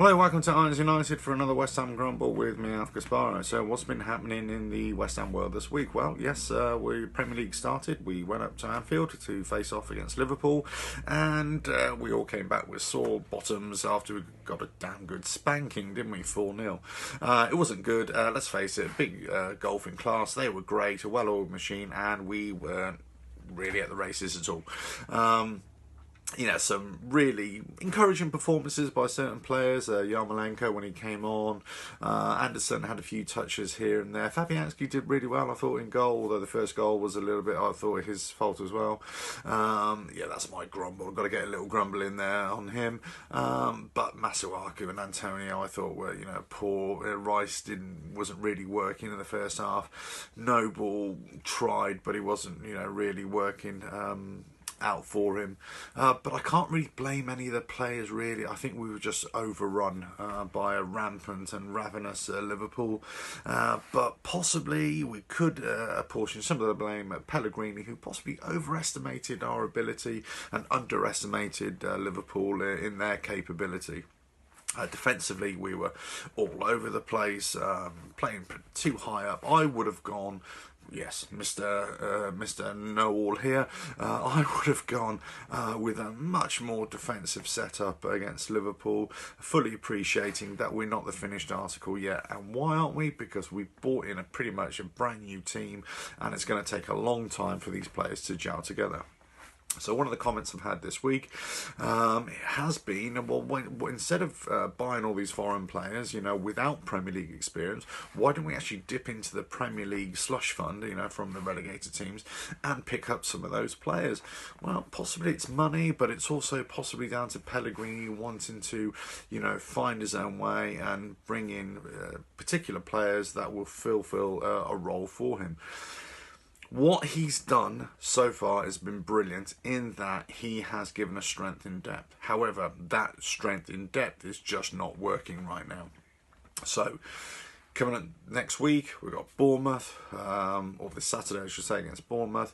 Hello, welcome to Irons United for another West Ham Grumble with me, Alf Gasparo. So what's been happening in the West Ham world this week? Well, yes, Premier League started. We went up to Anfield to face off against Liverpool, and we all came back with sore bottoms after we got a damn good spanking, didn't we? 4-0. It wasn't good, let's face it, big golfing class. They were great, a well-oiled machine, and we weren't really at the races at all. Some really encouraging performances by certain players. Yarmolenko when he came on. Anderson had a few touches here and there. Fabianski did really well, I thought, in goal, although the first goal was a little bit, I thought, his fault as well. That's my grumble. I've got to get a little grumble in there on him. But Masuaku and Antonio, I thought, were poor. Rice wasn't really working in the first half. Noble tried, but he wasn't really working out for him, but I can't really blame any of the players really. I think we were just overrun by a rampant and ravenous Liverpool, but possibly we could apportion some of the blame at Pellegrini, who possibly overestimated our ability and underestimated Liverpool in their capability. Defensively, we were all over the place, playing too high up. I would have gone, yes, Mr. Know-all here, I would have gone with a much more defensive setup against Liverpool, fully appreciating that we're not the finished article yet. And why aren't we? Because we brought in pretty much a brand new team, and it's going to take a long time for these players to gel together. So one of the comments I've had this week has been, well, instead of buying all these foreign players, without Premier League experience, why don't we actually dip into the Premier League slush fund, from the relegated teams, and pick up some of those players? Well, possibly it's money, but it's also possibly down to Pellegrini wanting to, find his own way and bring in particular players that will fulfill a role for him. What he's done so far has been brilliant in that he has given us strength in depth. However, that strength in depth is just not working right now. So, coming up next week, we've got Bournemouth, or this Saturday, I should say, against Bournemouth.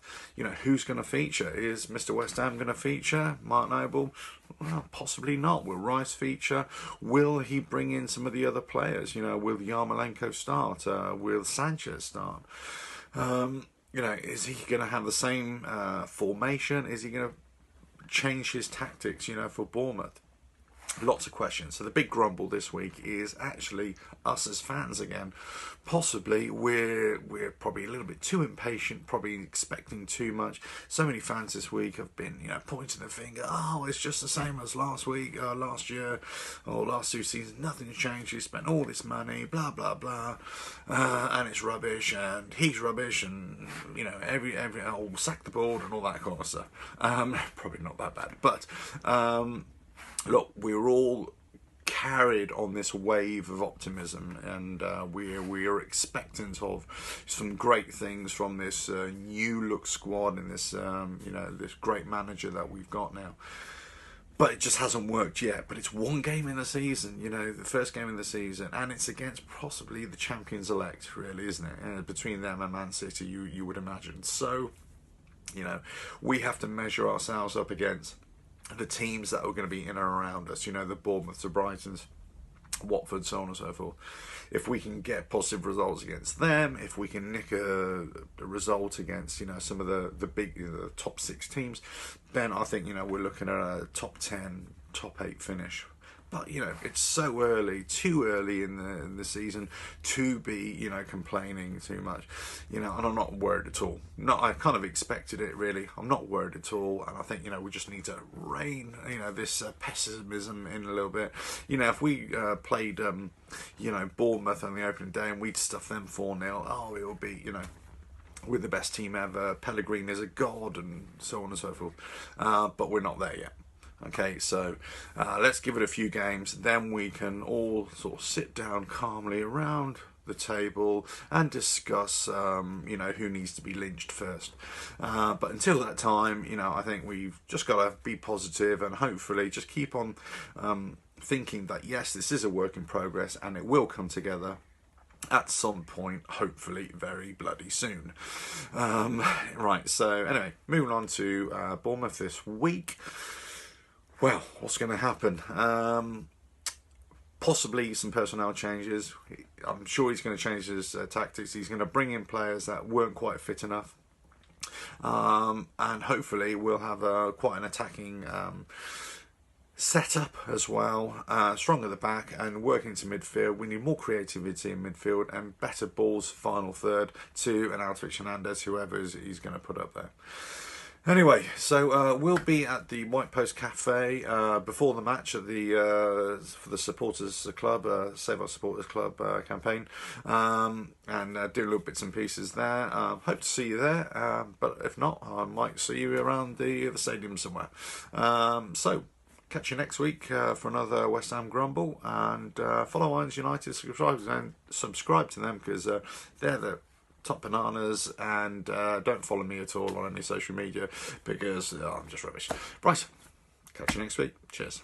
Who's going to feature? Is Mr. West Ham going to feature? Mark Noble? Well, possibly not. Will Rice feature? Will he bring in some of the other players? Will Yarmolenko start? Will Sanchez start? Is he going to have the same formation? Is he going to change his tactics, for Bournemouth? Lots of questions. So the big grumble this week is actually us as fans again. Possibly we're probably a little bit too impatient, probably expecting too much. So many fans this week have been, pointing the finger. Oh, it's just the same as last week, last year, or last 2 seasons. Nothing's changed. You spent all this money, blah blah blah, and it's rubbish, and he's rubbish, and every sack the board and all that kind of stuff. Probably not that bad, but. Look, we're all carried on this wave of optimism, and we are expectant of some great things from this new look squad and this this great manager that we've got now. But it just hasn't worked yet. But it's one game in the season, the first game in the season, and it's against possibly the champions-elect, really, isn't it? Between them and Man City, you would imagine. So, we have to measure ourselves up against the teams that are going to be in and around us, the Bournemouths, the Brightons, Watford, so on and so forth. If we can get positive results against them, if we can nick a result against, some of the big, the top 6 teams, then I think, we're looking at a top 10, top 8 finish. But, it's so early, too early in the season to be, complaining too much, and I'm not worried at all. I kind of expected it, really. I'm not worried at all, and I think, we just need to rein, this pessimism in a little bit. If we played, Bournemouth on the opening day and we'd stuff them 4-0, it would be, we're the best team ever, Pellegrini is a god, and so on and so forth. But we're not there yet. Okay, so let's give it a few games, then we can all sort of sit down calmly around the table and discuss, who needs to be lynched first. But until that time, I think we've just got to be positive and hopefully just keep on thinking that, yes, this is a work in progress and it will come together at some point, hopefully very bloody soon. Right, so anyway, moving on to Bournemouth this week. Well, what's going to happen? possibly some personnel changes. I'm sure he's going to change his tactics. He's going to bring in players that weren't quite fit enough. And hopefully we'll have quite an attacking setup as well, strong at the back and working to midfield. We need more creativity in midfield and better balls final third to an Altvich Hernandez, whoever he's going to put up there. Anyway, so we'll be at the White Post Cafe before the match at the for the supporters club, Save Our Supporters Club campaign, and do little bits and pieces there. Hope to see you there, but if not, I might see you around the stadium somewhere. So catch you next week for another West Ham Grumble, and follow Irons United, subscribe to them because they're the top bananas, and don't follow me at all on any social media because I'm just rubbish. Right, catch you next week. Cheers.